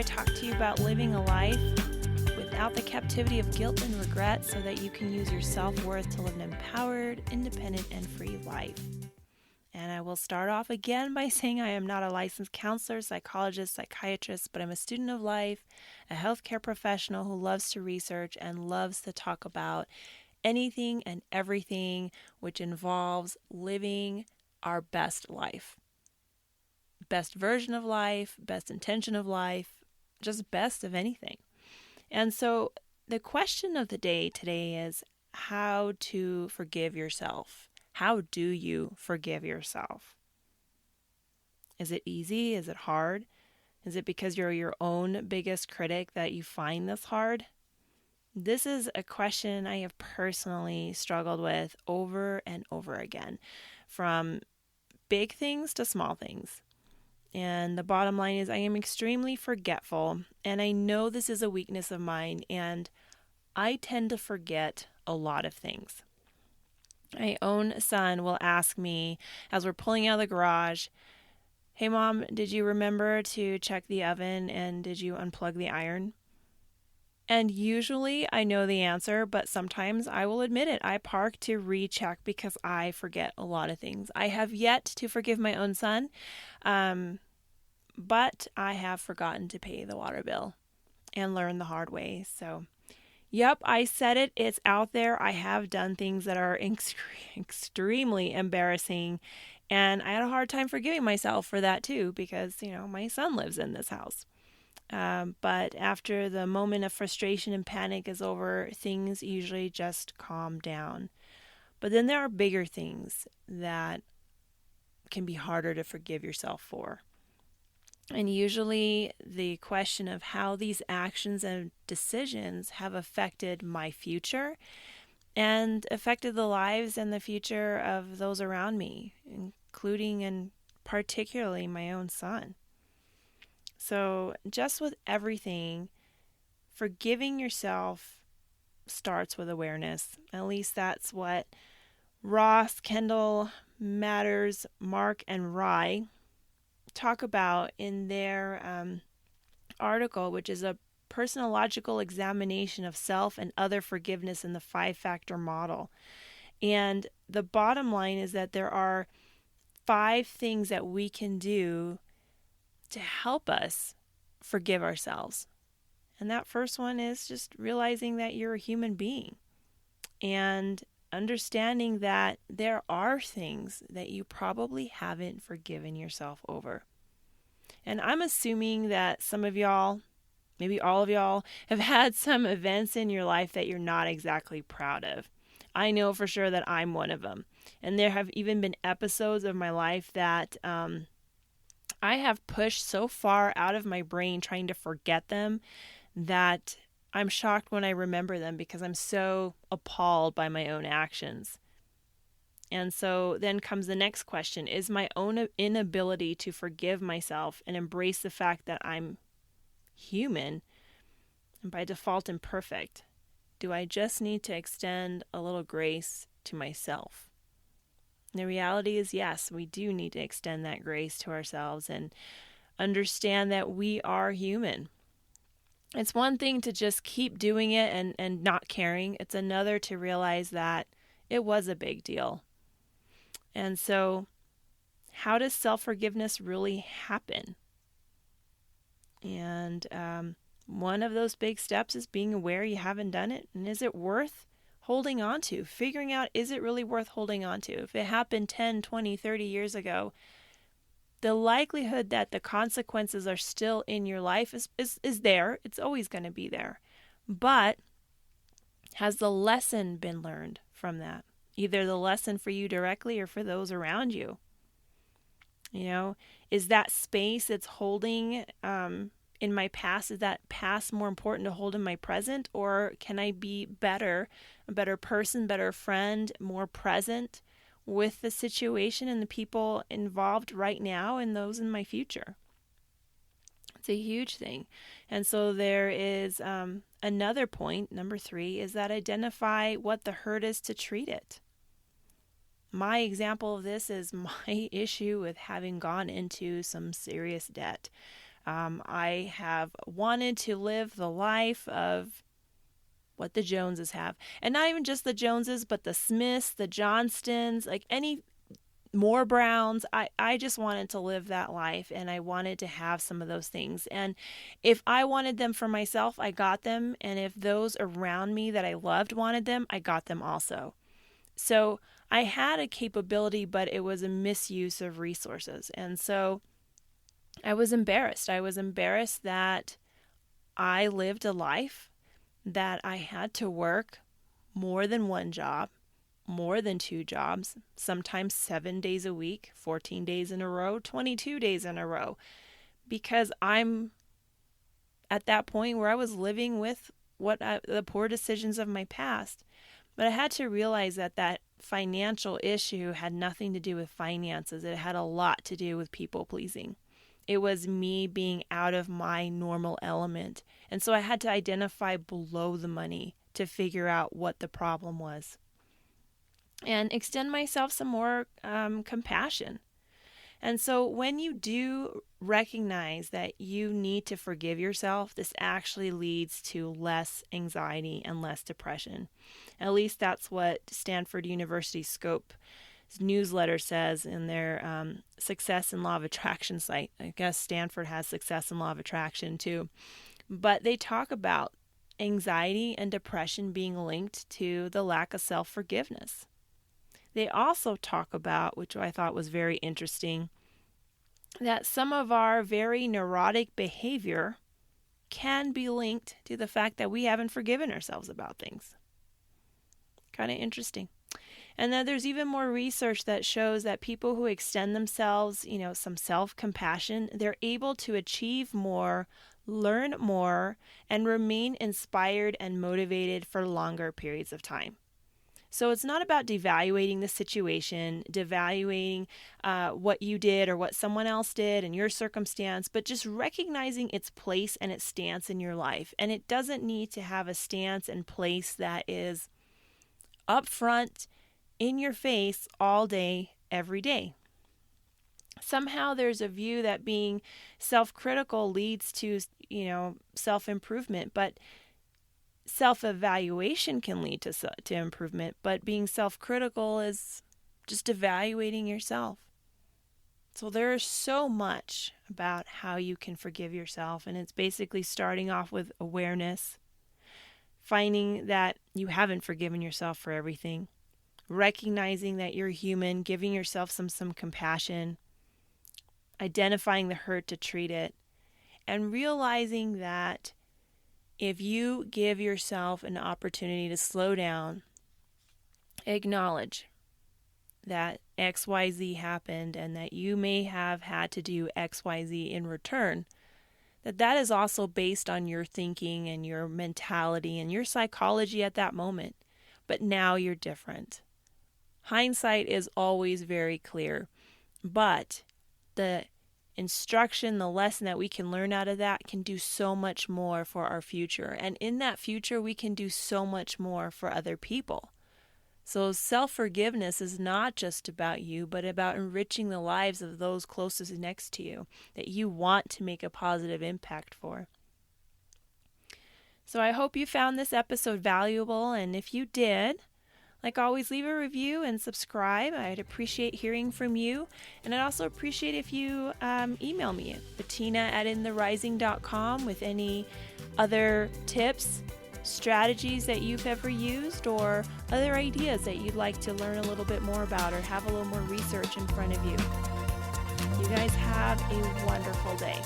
I talk to you about living a life without the captivity of guilt and regret so that you can use your self-worth to live an empowered, independent, and free life. And I will start off again by saying I am not a licensed counselor, psychologist, psychiatrist, but I'm a student of life, a healthcare professional who loves to research and loves to talk about anything and everything which involves living our best life. Best version of life, best intention of life, just best of anything. And so the question of the day today is how to forgive yourself. How do you forgive yourself? Is it easy? Is it hard? Is it because you're your own biggest critic that you find this hard? This is a question I have personally struggled with over and over again, from big things to small things. And the bottom line is I am extremely forgetful, and I know this is a weakness of mine, and I tend to forget a lot of things. My own son will ask me as we're pulling out of the garage, "Hey Mom, did you remember to check the oven and did you unplug the iron?" And usually I know the answer, but sometimes I will admit it. I park to recheck because I forget a lot of things. I have yet to forgive my own son, but I have forgotten to pay the water bill and learn the hard way. So yep, I said it. It's out there. I have done things that are extremely embarrassing, and I had a hard time forgiving myself for that too because, my son lives in this house. But after the moment of frustration and panic is over, things usually just calm down. But then there are bigger things that can be harder to forgive yourself for. And usually the question of how these actions and decisions have affected my future and affected the lives and the future of those around me, including and particularly my own son. So just with everything, forgiving yourself starts with awareness. At least that's what Ross, Kendall, Matters, Mark, and Rye talk about in their article, which is a personological examination of self and other forgiveness in the 5-factor model. And the bottom line is that there are 5 things that we can do to help us forgive ourselves. And that first one is just realizing that you're a human being and understanding that there are things that you probably haven't forgiven yourself over. And I'm assuming that some of y'all, maybe all of y'all, have had some events in your life that you're not exactly proud of. I know for sure that I'm one of them. And there have even been episodes of my life that I have pushed so far out of my brain trying to forget them that I'm shocked when I remember them because I'm so appalled by my own actions. And so then comes the next question. Is my own inability to forgive myself and embrace the fact that I'm human and by default imperfect? Do I just need to extend a little grace to myself? And the reality is, yes, we do need to extend that grace to ourselves and understand that we are human. It's one thing to just keep doing it and not caring. It's another to realize that it was a big deal. And so, how does self-forgiveness really happen? And one of those big steps is being aware you haven't done it. And is it worth holding on to? Figuring out, is it really worth holding on to? If it happened 10, 20, 30 years ago, the likelihood that the consequences are still in your life is there. It's always going to be there. But has the lesson been learned from that? Either the lesson for you directly or for those around you. Is that space it's holding in my past, is that past more important to hold in my present? Or can I be a better person, better friend, more present with the situation and the people involved right now and those in my future? It's a huge thing. And so there is another point, number 3, is that identify what the hurt is to treat it. My example of this is my issue with having gone into some serious debt. I have wanted to live the life of what the Joneses have. And not even just the Joneses, but the Smiths, the Johnstons, like any more Browns. I just wanted to live that life, and I wanted to have some of those things. And if I wanted them for myself, I got them. And if those around me that I loved wanted them, I got them also. So I had a capability, but it was a misuse of resources. And so I was embarrassed. I was embarrassed that I lived a life that I had to work more than one job, more than two jobs, sometimes 7 days a week, 14 days in a row, 22 days in a row, because I'm at that point where I was living with the poor decisions of my past. But I had to realize that that financial issue had nothing to do with finances. It had a lot to do with people pleasing. It was me being out of my normal element. And so I had to identify below the money to figure out what the problem was and extend myself some more compassion. And so when you do recognize that you need to forgive yourself, this actually leads to less anxiety and less depression. At least that's what Stanford University Scope newsletter says in their Success and Law of Attraction site. I guess Stanford has Success and Law of Attraction too. But they talk about anxiety and depression being linked to the lack of self-forgiveness. They also talk about, which I thought was very interesting, that some of our very neurotic behavior can be linked to the fact that we haven't forgiven ourselves about things. Kind of interesting. And then there's even more research that shows that people who extend themselves, some self-compassion, they're able to achieve more, learn more, and remain inspired and motivated for longer periods of time. So it's not about devaluating the situation, devaluating what you did or what someone else did in your circumstance, but just recognizing its place and its stance in your life. And it doesn't need to have a stance and place that is upfront, in your face, all day, every day. Somehow there's a view that being self-critical leads to, self-improvement, but self-evaluation can lead to improvement, but being self-critical is just evaluating yourself. So there's so much about how you can forgive yourself, and it's basically starting off with awareness, finding that you haven't forgiven yourself for everything, recognizing that you're human, giving yourself some compassion, identifying the hurt to treat it, and realizing that if you give yourself an opportunity to slow down, acknowledge that XYZ happened and that you may have had to do XYZ in return, that is also based on your thinking and your mentality and your psychology at that moment. But now you're different. Hindsight is always very clear, but the instruction, the lesson that we can learn out of that can do so much more for our future. And in that future, we can do so much more for other people. So self-forgiveness is not just about you, but about enriching the lives of those closest next to you that you want to make a positive impact for. So I hope you found this episode valuable, and if you did, like always, leave a review and subscribe. I'd appreciate hearing from you. And I'd also appreciate if you email me at Bettina@intherising.com with any other tips, strategies that you've ever used, or other ideas that you'd like to learn a little bit more about or have a little more research in front of you. You guys have a wonderful day.